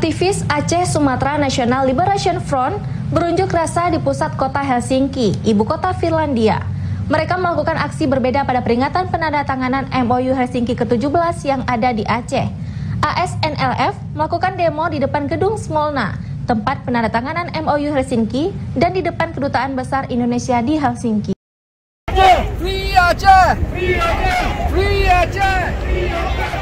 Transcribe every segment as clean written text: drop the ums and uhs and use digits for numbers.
Aktivis Aceh Sumatera National Liberation Front berunjuk rasa di pusat kota Helsinki, ibu kota Finlandia. Mereka melakukan aksi berbeda pada peringatan penandatanganan MoU Helsinki ke-17 yang ada di Aceh. ASNLF melakukan demo di depan gedung Smolna, tempat penandatanganan MoU Helsinki, dan di depan Kedutaan Besar Indonesia di Helsinki. Free Aceh! Free Aceh! Free Aceh! Free Aceh!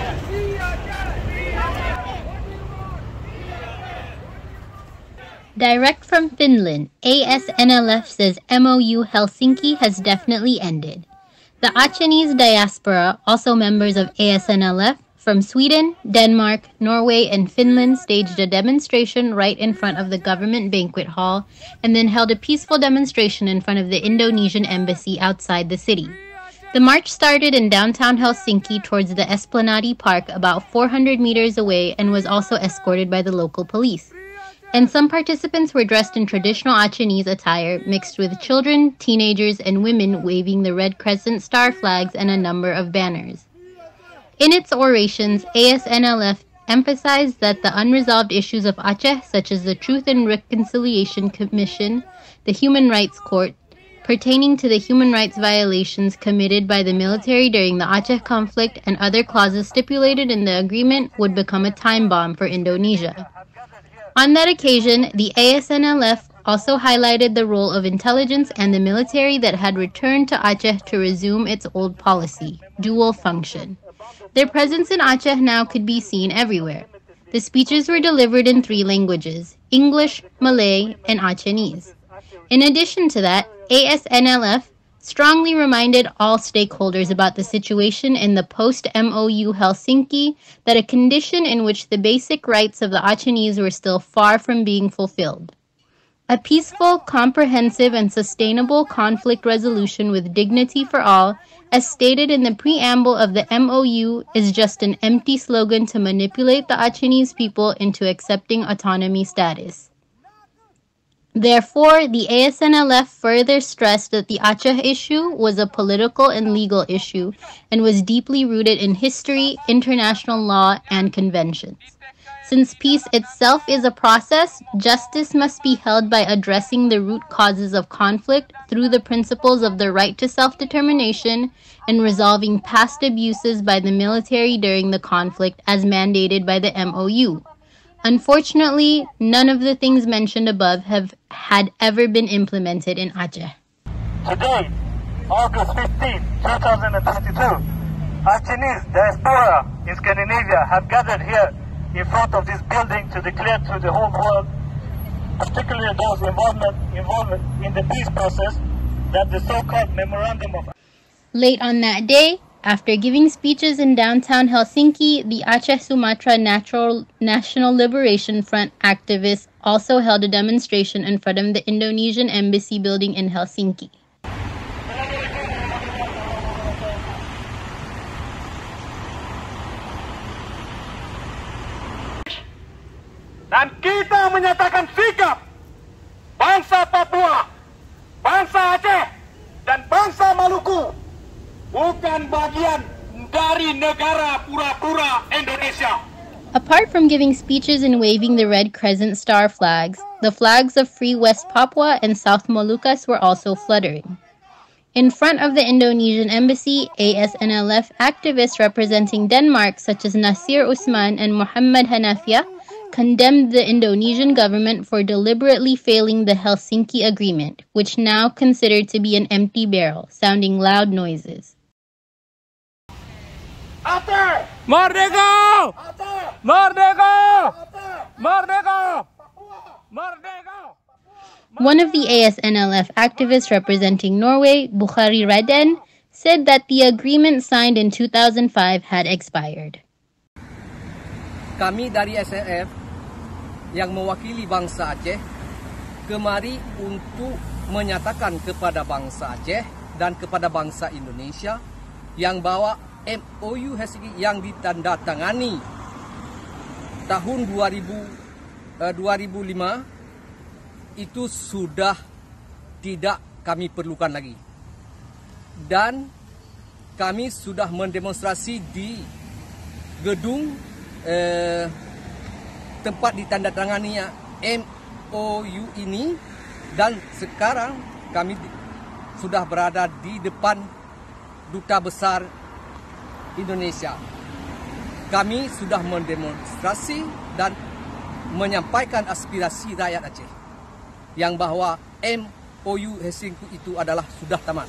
Direct from Finland, ASNLF says MoU Helsinki has definitely ended. The Achehnese diaspora, also members of ASNLF, from Sweden, Denmark, Norway, and Finland staged a demonstration right in front of the Government Banquet Hall and then held a peaceful demonstration in front of the Indonesian embassy outside the city. The march started in downtown Helsinki towards the Esplanade Park about 400 meters away and was also escorted by the local police. And some participants were dressed in traditional Achehnese attire mixed with children, teenagers, and women waving the Red Crescent star flags and a number of banners. In its orations, ASNLF emphasized that the unresolved issues of Aceh, such as the Truth and Reconciliation Commission, the Human Rights Court, pertaining to the human rights violations committed by the military during the Aceh conflict and other clauses stipulated in the agreement, would become a time bomb for Indonesia. On that occasion, the ASNLF also highlighted the role of intelligence and the military that had returned to Aceh to resume its old policy, dual function. Their presence in Aceh now could be seen everywhere. The speeches were delivered in 3 languages, English, Malay, and Achehnese. In addition to that, ASNLF strongly reminded all stakeholders about the situation in the post-MoU Helsinki, that a condition in which the basic rights of the Achehnese were still far from being fulfilled. A peaceful, comprehensive, and sustainable conflict resolution with dignity for all, as stated in the preamble of the MoU, is just an empty slogan to manipulate the Achehnese people into accepting autonomy status. Therefore, the ASNLF further stressed that the Aceh issue was a political and legal issue and was deeply rooted in history, international law, and conventions. Since peace itself is a process, justice must be held by addressing the root causes of conflict through the principles of the right to self-determination and resolving past abuses by the military during the conflict as mandated by the MoU. Unfortunately, none of the things mentioned above had ever been implemented in Aceh. Today, August 15, 2022, Achehnese diaspora in Scandinavia have gathered here in front of this building to declare to the whole world, particularly those involved in the peace process, that the so-called Memorandum of... Late on that day, after giving speeches in downtown Helsinki, the Aceh Sumatra National Liberation Front activists also held a demonstration in front of the Indonesian embassy building in Helsinki. Dan kita menyatakan sikap bangsa Papua, bangsa Aceh, dan bangsa Maluku bukan bagian dari negara pura-pura Indonesia. Apart from giving speeches and waving the Red Crescent star flags, the flags of Free West Papua and South Moluccas were also fluttering. In front of the Indonesian embassy, ASNLF activists representing Denmark, such as Nasir Usman and Muhammad Hanafia, condemned the Indonesian government for deliberately failing the Helsinki Agreement, which now considered to be an empty barrel, sounding loud noises. Aceh! Merdeka! Aceh! Merdeka! Aceh! Merdeka! Merdeka! One of the ASNLF activists representing Norway, Bukhari Raden, said that the agreement signed in 2005 had expired. Kami dari ASNLF yang mewakili bangsa Aceh kemari untuk menyatakan kepada bangsa Aceh dan kepada bangsa Indonesia yang bahwa MoU Helsinki yang ditandatangani tahun 2005 itu sudah tidak kami perlukan lagi. Dan kami sudah mendemonstrasi di gedung tempat ditandatanganinya MoU ini, dan sekarang kami sudah berada di depan Duta Besar Indonesia. Kami sudah mendemonstrasi dan menyampaikan aspirasi rakyat Aceh yang bahwa MoU Helsinki itu adalah sudah tamat.